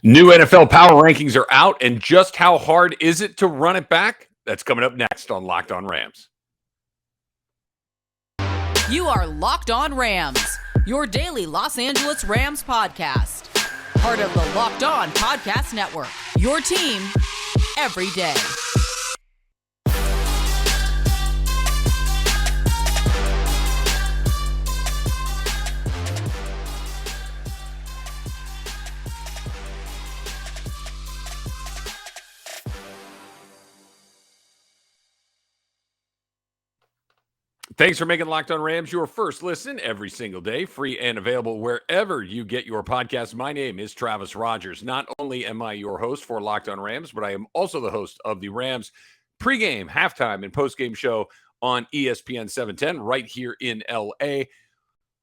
New NFL power rankings are out, and just how hard is it to run it back? That's coming up next on Locked On Rams. You are Locked On Rams, your daily Los Angeles Rams podcast. Part of the Locked On Podcast Network, your team every day. Thanks for making Locked On Rams your first listen every single day, free and available wherever you get your podcast. My name is Travis Rogers. Not only am I your host for Locked On Rams, but I am also the host of the Rams pregame, halftime, and postgame show on ESPN 710 right here in LA.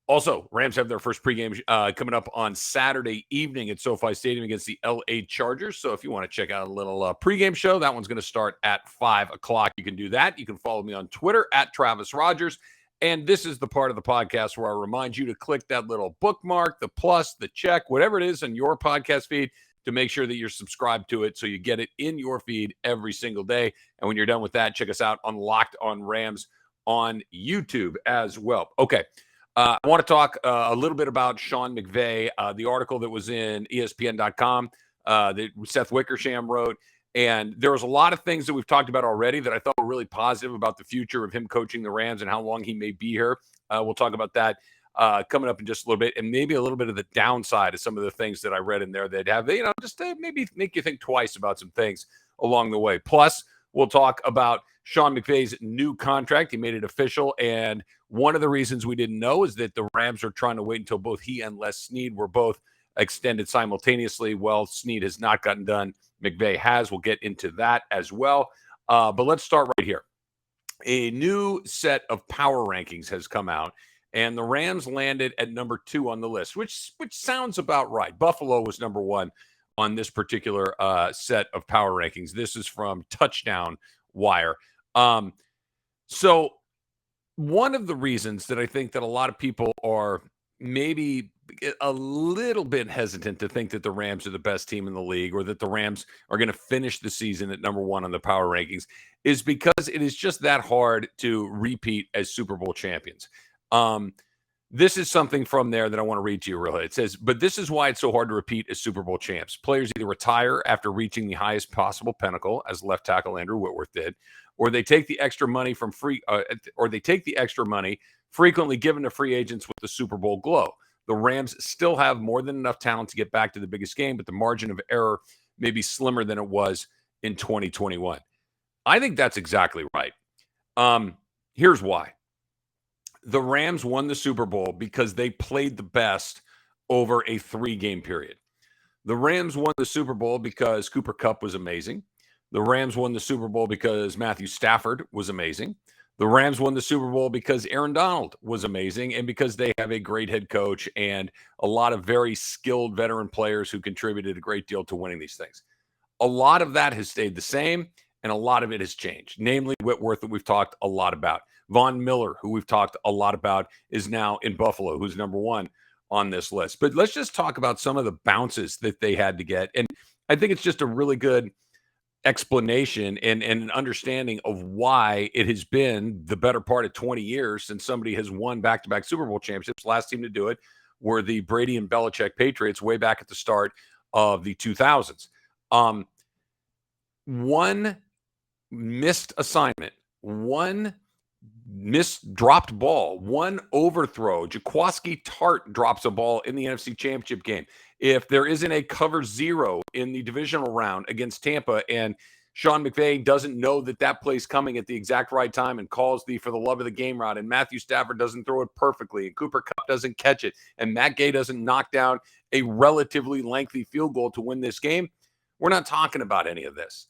Also, Rams have their first pregame coming up on Saturday evening at SoFi Stadium against the LA Chargers. So if you want to check out a little pregame show, that one's going to start at 5 o'clock. You can do that. You can follow me on Twitter at Travis Rogers. And this is the part of the podcast where I remind you to click that little bookmark, the plus, the check, whatever it is on your podcast feed to make sure that you're subscribed to it so you get it in your feed every single day. And when you're done with that, check us out on Locked On Rams on YouTube as well. Okay. I want to talk a little bit about Sean Mcvay, the article that was in ESPN.com that Seth Wickersham wrote. And there was a lot of things that we've talked about already that I thought were really positive about the future of him coaching the Rams and how long he may be here. We'll talk about that coming up in just a little bit, and maybe a little bit of the downside of some of the things that I read in there that have, just maybe make you think twice about some things along the way. Plus, we'll talk about Sean McVay's new contract. He made it official, and one of the reasons we didn't know is that the Rams are trying to wait until both he and Les Snead were both extended simultaneously. Well, Snead has not gotten done. McVay has. We'll get into that as well. But let's start right here. A new set of power rankings has come out, and the Rams landed at number 2 on the list, which sounds about right. Buffalo was number 1 on this particular set of power rankings. This is from Touchdown Wire. So one of the reasons that I think that a lot of people are maybe a little bit hesitant to think that the Rams are the best team in the league or that the Rams are going to finish the season at number 1 on the power rankings is because it is just that hard to repeat as Super Bowl champions. This is something from there that I want to read to you real quick. It says, but this is why it's so hard to repeat as Super Bowl champs. Players either retire after reaching the highest possible pinnacle, as left tackle Andrew Whitworth did, or they take the extra money frequently given to free agents with the Super Bowl glow. The Rams still have more than enough talent to get back to the biggest game, but the margin of error may be slimmer than it was in 2021. I think that's exactly right. Here's why. The Rams won the Super Bowl because they played the best over a 3-game period. The Rams won the Super Bowl because Cooper Kupp was amazing. The Rams won the Super Bowl because Matthew Stafford was amazing. The Rams won the Super Bowl because Aaron Donald was amazing and because they have a great head coach and a lot of very skilled veteran players who contributed a great deal to winning these things. A lot of that has stayed the same, and a lot of it has changed, namely Whitworth that we've talked a lot about. Von Miller, who we've talked a lot about, is now in Buffalo, who's number 1 on this list. But let's just talk about some of the bounces that they had to get. And I think it's just a really good explanation and an understanding of why it has been the better part of 20 years since somebody has won back-to-back Super Bowl championships. Last team to do it were the Brady and Belichick Patriots way back at the start of the 2000s. One missed assignment, one missed dropped ball, one overthrow. Jaquiski Tart drops a ball in the NFC Championship game. If there isn't a cover 0 in the divisional round against Tampa and Sean McVay doesn't know that that play's coming at the exact right time and calls the for the love of the game route, and Matthew Stafford doesn't throw it perfectly, and Cooper Kupp doesn't catch it, and Matt Gay doesn't knock down a relatively lengthy field goal to win this game, we're not talking about any of this.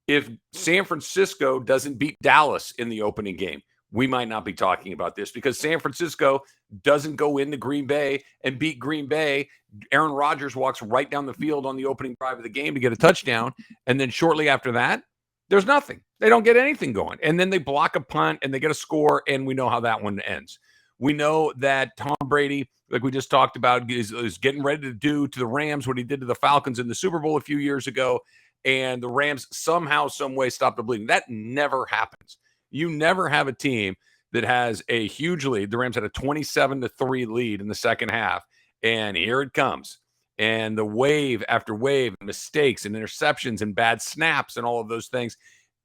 If San Francisco doesn't beat Dallas in the opening game, we might not be talking about this because San Francisco doesn't go into Green Bay and beat Green Bay. Aaron Rodgers walks right down the field on the opening drive of the game to get a touchdown. And then shortly after that, there's nothing. They don't get anything going. And then they block a punt and they get a score, and we know how that one ends. We know that Tom Brady, like we just talked about, is getting ready to do to the Rams what he did to the Falcons in the Super Bowl a few years ago. And the Rams somehow, some way stopped the bleeding. That never happens. You never have a team that has a huge lead. The Rams had a 27-3 lead in the second half. And here it comes. And the wave after wave, mistakes and interceptions and bad snaps and all of those things,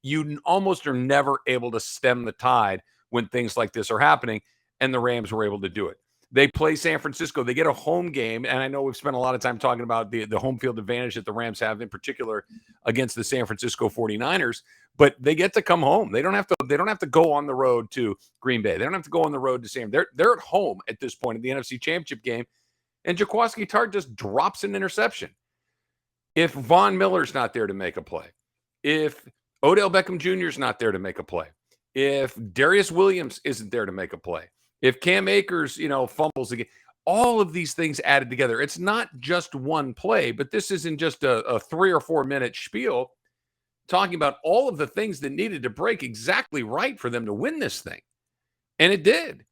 you almost are never able to stem the tide when things like this are happening. And the Rams were able to do it. They play San Francisco. They get a home game. And I know we've spent a lot of time talking about the home field advantage that the Rams have, in particular against the San Francisco 49ers, but they get to come home. They don't have to go on the road to Green Bay. They don't have to go on the road to San. They're at home at this point in the NFC Championship game. And Jaquiski Tartt just drops an interception. If Von Miller's not there to make a play, if Odell Beckham Jr. is not there to make a play, if Darius Williams isn't there to make a play, if Cam Akers, fumbles again, all of these things added together. It's not just one play, but this isn't just a 3 or 4 minute spiel talking about all of the things that needed to break exactly right for them to win this thing. And it did.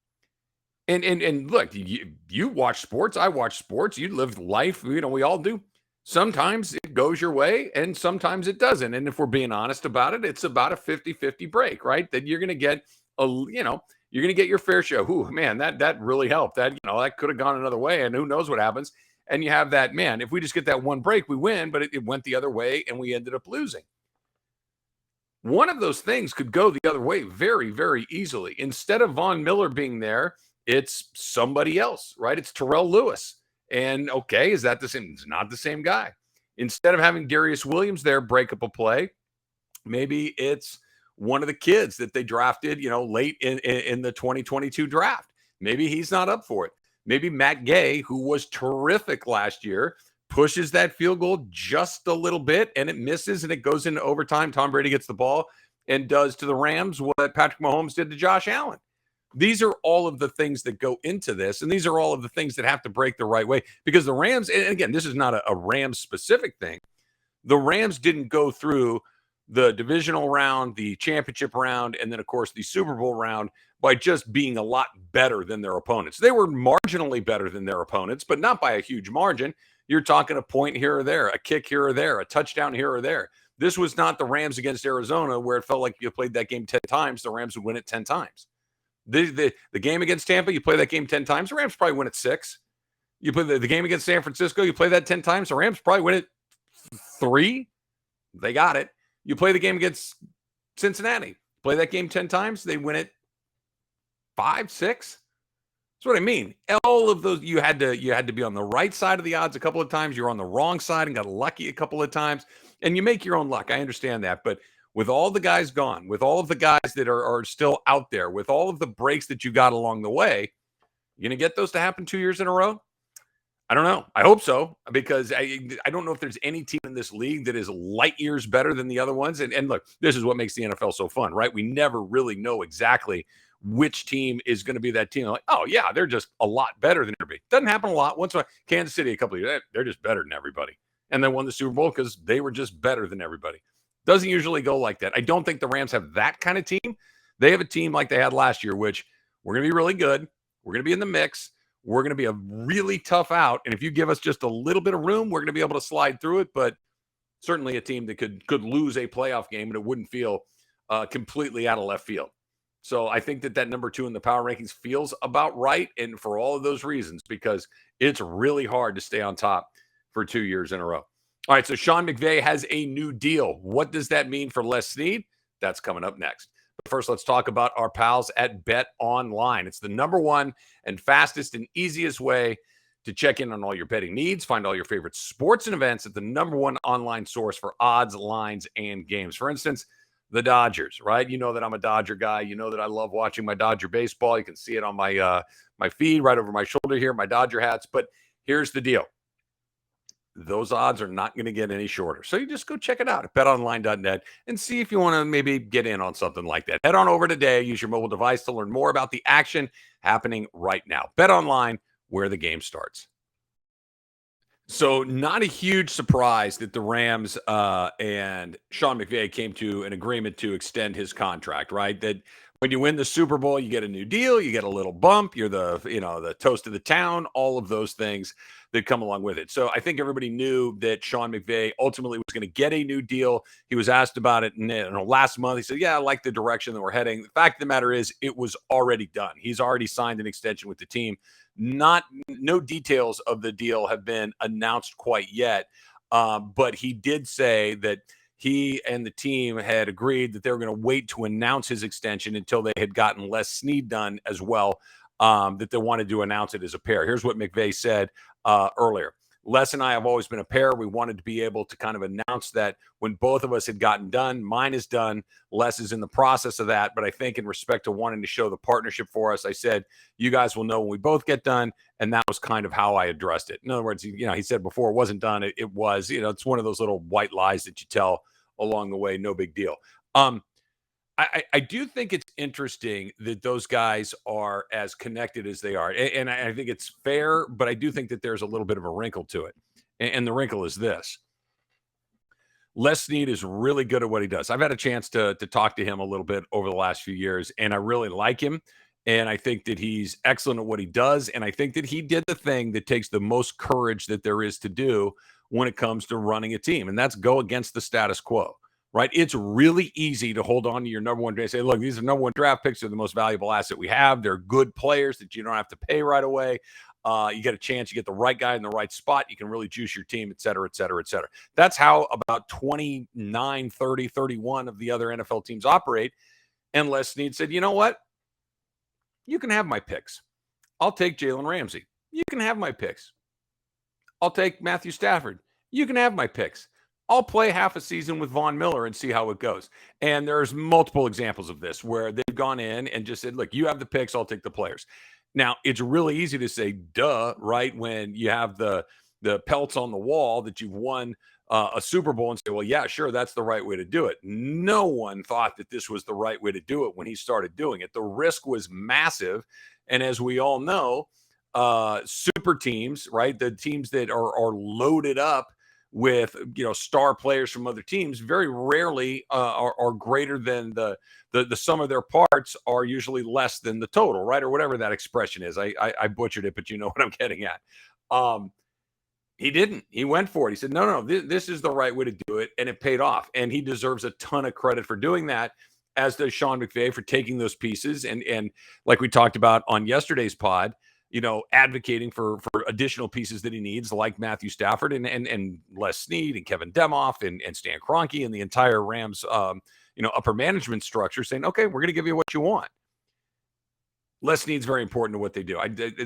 And look, you watch sports. I watch sports. You live life. We all do. Sometimes it goes your way and sometimes it doesn't. And if we're being honest about it, it's about a 50-50 break, right? That you're going to get you're going to get your fair share. Ooh, man, that really helped. That could have gone another way and who knows what happens. And you have that, man, if we just get that one break, we win, but it went the other way and we ended up losing. One of those things could go the other way very, very easily. Instead of Von Miller being there, it's somebody else, right? It's Terrell Lewis. And okay, is that the same? It's not the same guy. Instead of having Darius Williams there break up a play, maybe it's one of the kids that they drafted, late in the 2022 draft. Maybe he's not up for it. Maybe Matt Gay, who was terrific last year, pushes that field goal just a little bit and it misses and it goes into overtime. Tom Brady gets the ball and does to the Rams what Patrick Mahomes did to Josh Allen. These are all of the things that go into this, and these are all of the things that have to break the right way because the Rams, and again, this is not a Rams-specific thing. The Rams didn't go through the divisional round, the championship round, and then, of course, the Super Bowl round by just being a lot better than their opponents. They were marginally better than their opponents, but not by a huge margin. You're talking a point here or there, a kick here or there, a touchdown here or there. This was not the Rams against Arizona where it felt like you played that game 10 times, the Rams would win it 10 times. The game against Tampa, you play that game 10 times, the Rams probably win it 6. You play the game against San Francisco, you play that 10 times, the Rams probably win it 3. They got it. You play the game against Cincinnati, play that game 10 times, they win it 5, 6. That's what I mean. All of those, you had to be on the right side of the odds a couple of times. You were on the wrong side and got lucky a couple of times. And you make your own luck. I understand that. But with all the guys gone, with all of the guys that are still out there, with all of the breaks that you got along the way, you going to get those to happen 2 years in a row? I don't know. I hope so, because I don't know if there's any team in this league that is light years better than the other ones. And look, this is what makes the NFL so fun, right? We never really know exactly which team is going to be that team. Like, oh, yeah, they're just a lot better than everybody. Doesn't happen a lot. Once Kansas City, a couple of years, they're just better than everybody. And they won the Super Bowl because they were just better than everybody. Doesn't usually go like that. I don't think the Rams have that kind of team. They have a team like they had last year, which we're going to be really good. We're going to be in the mix. We're going to be a really tough out. And if you give us just a little bit of room, we're going to be able to slide through it. But certainly a team that could lose a playoff game and it wouldn't feel completely out of left field. So I think that number 2 in the power rankings feels about right. And for all of those reasons, because it's really hard to stay on top for 2 years in a row. All right, so Sean McVay has a new deal. What does that mean for Les Snead? That's coming up next. But first, let's talk about our pals at BetOnline. It's the number one and fastest and easiest way to check in on all your betting needs. Find all your favorite sports and events at the number one online source for odds, lines, and games. For instance, the Dodgers, right? You know that I'm a Dodger guy. You know that I love watching my Dodger baseball. You can see it on my my feed right over my shoulder here, my Dodger hats. But here's the deal. Those odds are not going to get any shorter. So you just go check it out at betonline.net and see if you want to maybe get in on something like that. Head on over today. Use your mobile device to learn more about the action happening right now. BetOnline, where the game starts. So not a huge surprise that the Rams and Sean McVay came to an agreement to extend his contract, right? That when you win the Super Bowl, you get a new deal, you get a little bump, you're the toast of the town, all of those things that come along with it. So I think everybody knew that Sean McVay ultimately was going to get a new deal. He was asked about it last month. He said, yeah, I like the direction that we're heading. The fact of the matter is it was already done. He's already signed an extension with the team. No details of the deal have been announced quite yet. But he did say that he and the team had agreed that they were going to wait to announce his extension until they had gotten Les Snead done as well, that they wanted to announce it as a pair. Here's what McVay said earlier. Les and I have always been a pair. We wanted to be able to kind of announce that when both of us had gotten done. Mine is done. Les is in the process of that. But I think in respect to wanting to show the partnership for us, I said, you guys will know when we both get done. And that was kind of how I addressed it. In other words, he said before it wasn't done. It was, it's one of those little white lies that you tell along the way. No big deal. I do think it's interesting that those guys are as connected as they are. And I think it's fair, but I do think that there's a little bit of a wrinkle to it. And the wrinkle is this. Les Snead is really good at what he does. I've had a chance to talk to him a little bit over the last few years, and I really like him. And I think that he's excellent at what he does. And I think that he did the thing that takes the most courage that there is to do when it comes to running a team, and that's go against the status quo. Right? It's really easy to hold on to your number one draft. Say, look, these are number one draft picks. They're the most valuable asset we have. They're good players that you don't have to pay right away. You get a chance. You get the right guy in the right spot. You can really juice your team, et cetera, et cetera, et cetera. That's how about 29, 30, 31 of the other NFL teams operate. And Les Snead said, you know what? You can have my picks. I'll take Jalen Ramsey. You can have my picks. I'll take Matthew Stafford. You can have my picks. I'll play half a season with Von Miller and see how it goes. And there's multiple examples of this where they've gone in and just said, look, you have the picks, I'll take the players. Now, it's really easy to say, duh, right? When you have the pelts on the wall that you've won a Super Bowl and say, well, yeah, sure, that's the right way to do it. No one thought that this was the right way to do it when he started doing it. The risk was massive. And as we all know, super teams, right? The teams that are loaded up with star players from other teams very rarely are greater than the sum of their parts are usually less than the total, right? Or whatever that expression is. I butchered it, but you know what I'm getting at. He didn't. He went for it. He said, no, this is the right way to do it, and it paid off. And he deserves a ton of credit for doing that, as does Sean McVay for taking those pieces and like we talked about on yesterday's pod, advocating for additional pieces that he needs, like Matthew Stafford and Les Snead and Kevin Demoff and Stan Kroenke and the entire Rams, upper management structure, saying, okay, we're going to give you what you want. Les Snead's very important to what they do.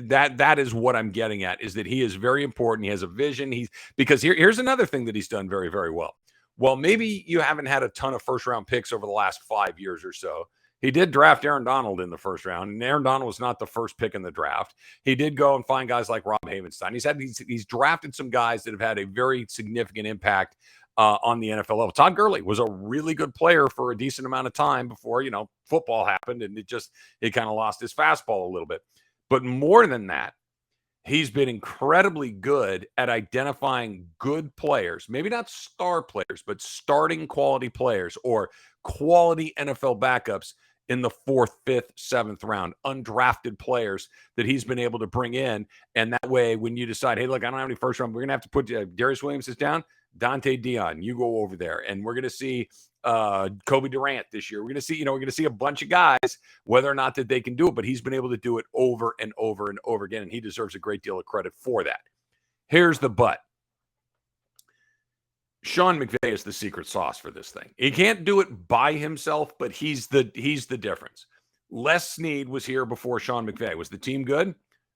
That is what I'm getting at, is that he is very important. He has a vision. Because here's another thing that he's done very, very well. Well, maybe you haven't had a ton of first-round picks over the last 5 years or so. He did draft Aaron Donald in the first round, and Aaron Donald was not the first pick in the draft. He did go and find guys like Rob Havenstein. He's drafted some guys that have had a very significant impact on the NFL level. Todd Gurley was a really good player for a decent amount of time before, football happened, and he kind of lost his fastball a little bit. But more than that, he's been incredibly good at identifying good players, maybe not star players, but starting quality players or quality NFL backups in the 4th, 5th, 7th round, undrafted players that he's been able to bring in. And that way, when you decide, hey, look, I don't have any first round, we're going to have to put Darius Williams is down, Dante Dion, you go over there. And we're going to see Kobe Durant this year. We're going to see a bunch of guys, whether or not that they can do it, but he's been able to do it over and over and over again. And he deserves a great deal of credit for that. Here's the but. Sean McVay is the secret sauce for this thing. He can't do it by himself, but he's the difference. Les Snead was here before Sean McVay. Was the team good?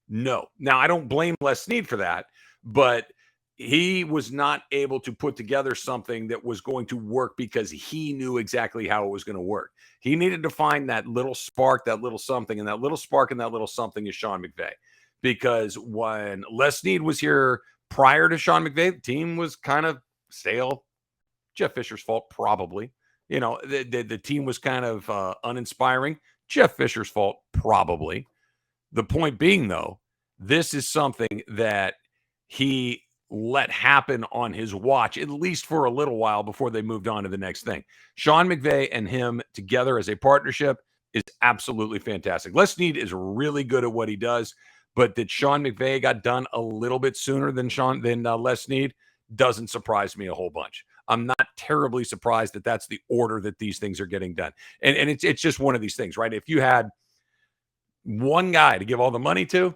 No. Now, I don't blame Les Snead for that, but he was not able to put together something that was going to work because he knew exactly how it was going to work. He needed to find that little spark, that little something, and that little spark and that little something is Sean McVay. Because when Les Snead was here prior to Sean McVay, the team was kind of stale. Jeff Fisher's fault, probably. The team was kind of uninspiring. Jeff Fisher's fault, probably. The point being, though, this is something that he let happen on his watch, at least for a little while before they moved on to the next thing. Sean McVay and him together as a partnership, is absolutely fantastic. Les Snead is really good at what he does, but that Sean McVay got done a little bit sooner than Les Snead doesn't surprise me a whole bunch. I'm not terribly surprised that that's the order that these things are getting done. And it's just one of these things, right? If you had one guy to give all the money to,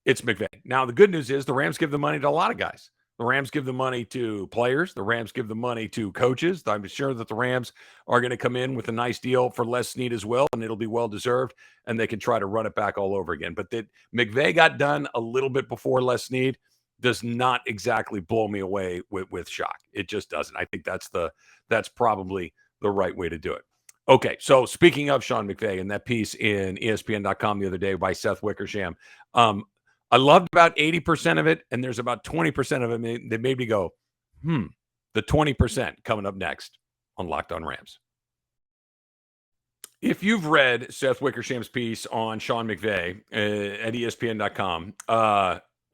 it's McVay. Now, the good news is the Rams give the money to a lot of guys. The Rams give the money to players. The Rams give the money to coaches. I'm sure that the Rams are going to come in with a nice deal for Les Snead as well, and it'll be well-deserved, and they can try to run it back all over again. But that McVay got done a little bit before Les Snead does not exactly blow me away with shock. It just doesn't. I think that's probably the right way to do it. Okay, so speaking of Sean McVay and that piece in ESPN.com the other day by Seth Wickersham, I loved about 80% of it, and there's about 20% of it that made me go, the 20% coming up next on Locked On Rams. If you've read Seth Wickersham's piece on Sean McVay at ESPN.com,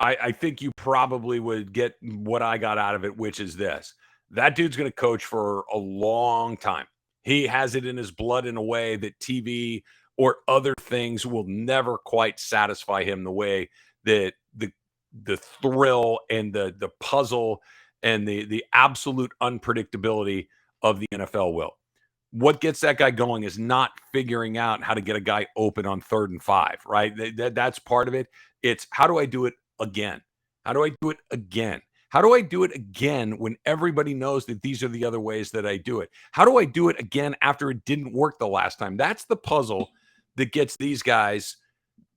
I think you probably would get what I got out of it, which is this. That dude's going to coach for a long time. He has it in his blood in a way that TV or other things will never quite satisfy him the way that the thrill and the puzzle and the absolute unpredictability of the NFL will. What gets that guy going is not figuring out how to get a guy open on 3rd and 5, right? That's part of it. It's how do I do it again? How do I do it again? How do I do it again when everybody knows that these are the other ways that I do it? How do I do it again after it didn't work the last time? That's the puzzle that gets these guys,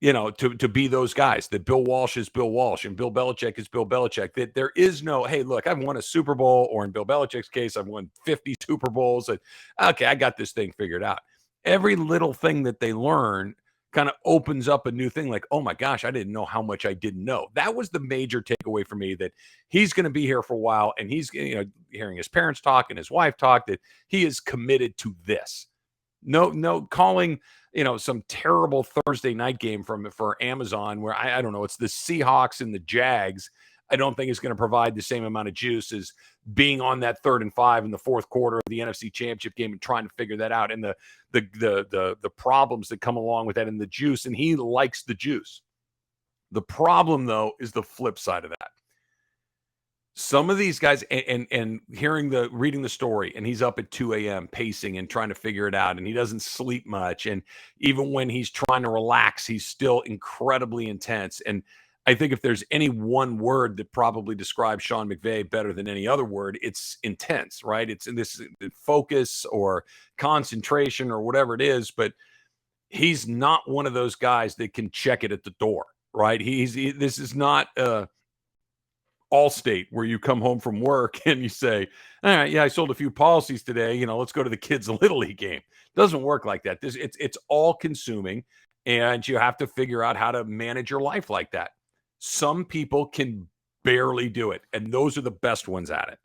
to be those guys, that Bill Walsh is Bill Walsh and Bill Belichick is Bill Belichick, that there is no, hey, look, I've won a Super Bowl, or in Bill Belichick's case, I've won 50 Super Bowls. And, okay, I got this thing figured out. Every little thing that they learn kind of opens up a new thing like, oh my gosh, I didn't know how much I didn't know. That was the major takeaway for me, that he's going to be here for a while, and he's, hearing his parents talk and his wife talk, that he is committed to this. No calling, some terrible Thursday night game for Amazon where I don't know, it's the Seahawks and the Jags. I don't think it's going to provide the same amount of juice as being on that 3rd and 5 in the fourth quarter of the NFC Championship game and trying to figure that out, and the problems that come along with that and the juice. And he likes the juice. The problem, though, is the flip side of that. Some of these guys, and reading the story, and he's up at 2 a.m. pacing and trying to figure it out, and he doesn't sleep much. And even when he's trying to relax, he's still incredibly intense. And I think if there's any one word that probably describes Sean McVay better than any other word, it's intense, right? It's in this focus or concentration or whatever it is, but he's not one of those guys that can check it at the door, right? This is not Allstate where you come home from work and you say, all right, yeah, I sold a few policies today. Let's go to the kids' Little League game. Doesn't work like that. It's all consuming, and you have to figure out how to manage your life like that. Some people can barely do it, and those are the best ones at it.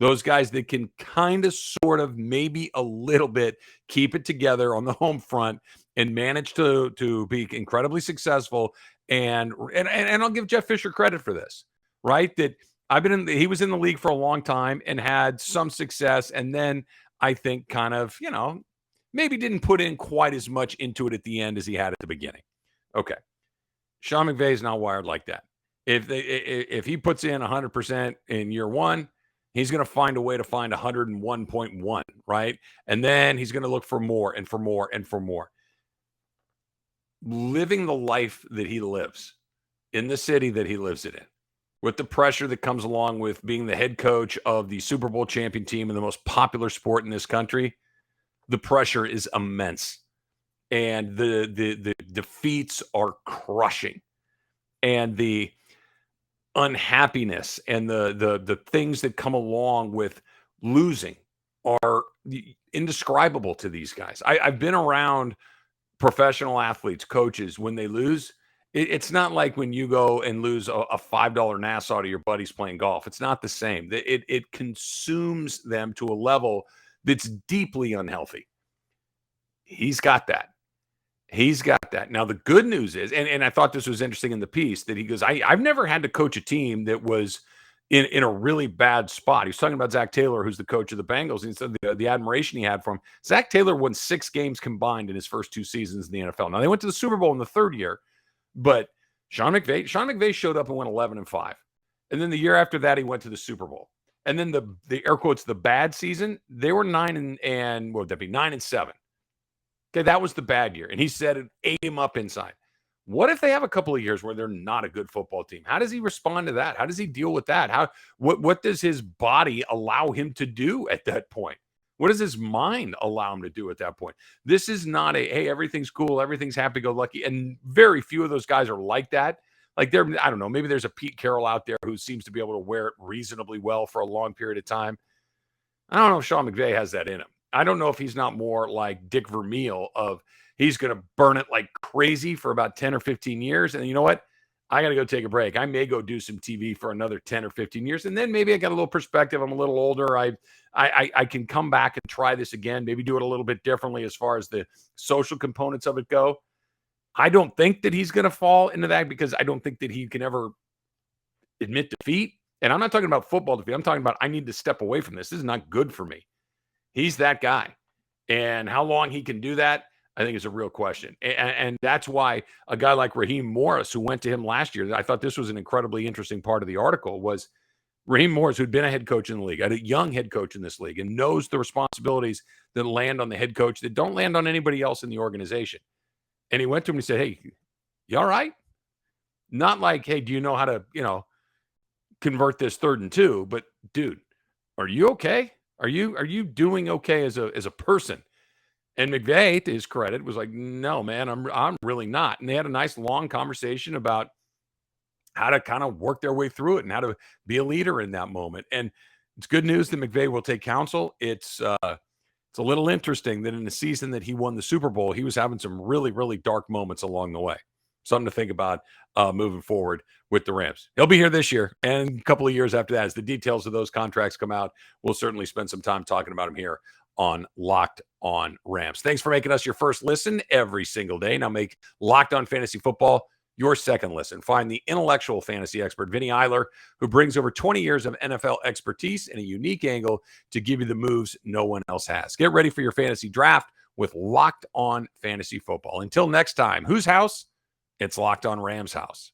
Those guys that can kind of, sort of, maybe a little bit keep it together on the home front and manage to be incredibly successful. And I'll give Jeff Fisher credit for this, right? That he was in the league for a long time and had some success, and then I think kind of, maybe didn't put in quite as much into it at the end as he had at the beginning. Okay. Sean McVay is not wired like that. If he puts in 100% in year one, he's going to find a way to find 101.1, right? And then he's going to look for more and for more and for more. Living the life that he lives in the city that he lives it in, with the pressure that comes along with being the head coach of the Super Bowl champion team and the most popular sport in this country, the pressure is immense. And the defeats are crushing, and the unhappiness and the things that come along with losing are indescribable to these guys. I've been around professional athletes, coaches, when they lose. It's not like when you go and lose a $5 Nassau to your buddies playing golf. It's not the same. It consumes them to a level that's deeply unhealthy. He's got that. He's got that. Now, the good news is, and I thought this was interesting in the piece, that he goes, I've never had to coach a team that was in a really bad spot. He was talking about Zach Taylor, who's the coach of the Bengals, and he said the admiration he had for him. Zach Taylor won 6 games combined in his first 2 seasons in the NFL. Now, they went to the Super Bowl in the 3rd year, but Sean McVay showed up and went 11-5. And then the year after that, he went to the Super Bowl. And then the air quotes, the bad season, they were 9 what would that be? 9-7. Okay, that was the bad year. And he said it ate him up inside. What if they have a couple of years where they're not a good football team? How does he respond to that? How does he deal with that? What does his body allow him to do at that point? What does his mind allow him to do at that point? This is not hey, everything's cool, everything's happy-go-lucky, and very few of those guys are like that. Like I don't know, maybe there's a Pete Carroll out there who seems to be able to wear it reasonably well for a long period of time. I don't know if Sean McVay has that in him. I don't know if he's not more like Dick Vermeil of he's going to burn it like crazy for about 10 or 15 years. And you know what? I got to go take a break. I may go do some TV for another 10 or 15 years. And then maybe I got a little perspective. I'm a little older. I can come back and try this again, maybe do it a little bit differently as far as the social components of it go. I don't think that he's going to fall into that because I don't think that he can ever admit defeat. And I'm not talking about football defeat. I'm talking about I need to step away from this. This is not good for me. He's that guy. And how long he can do that, I think is a real question. And that's why a guy like Raheem Morris, who went to him last year, I thought this was an incredibly interesting part of the article, was Raheem Morris, who'd been a head coach in the league, a young head coach in this league, and knows the responsibilities that land on the head coach that don't land on anybody else in the organization. And he went to him and he said, hey, you all right? Not like, hey, do you know how to, convert this 3rd and 2? But dude, are you okay? Are you doing okay as a person? And McVay, to his credit, was like, no, man, I'm really not. And they had a nice long conversation about how to kind of work their way through it and how to be a leader in that moment. And it's good news that McVay will take counsel. It's a little interesting that in the season that he won the Super Bowl, he was having some really, really dark moments along the way. Something to think about moving forward with the Rams. He'll be here this year and a couple of years after that. As the details of those contracts come out, we'll certainly spend some time talking about him here on Locked On Rams. Thanks for making us your first listen every single day. Now make Locked On Fantasy Football your second listen. Find the intellectual fantasy expert, Vinny Eiler, who brings over 20 years of NFL expertise and a unique angle to give you the moves no one else has. Get ready for your fantasy draft with Locked On Fantasy Football. Until next time, whose house? It's Locked On Rams house.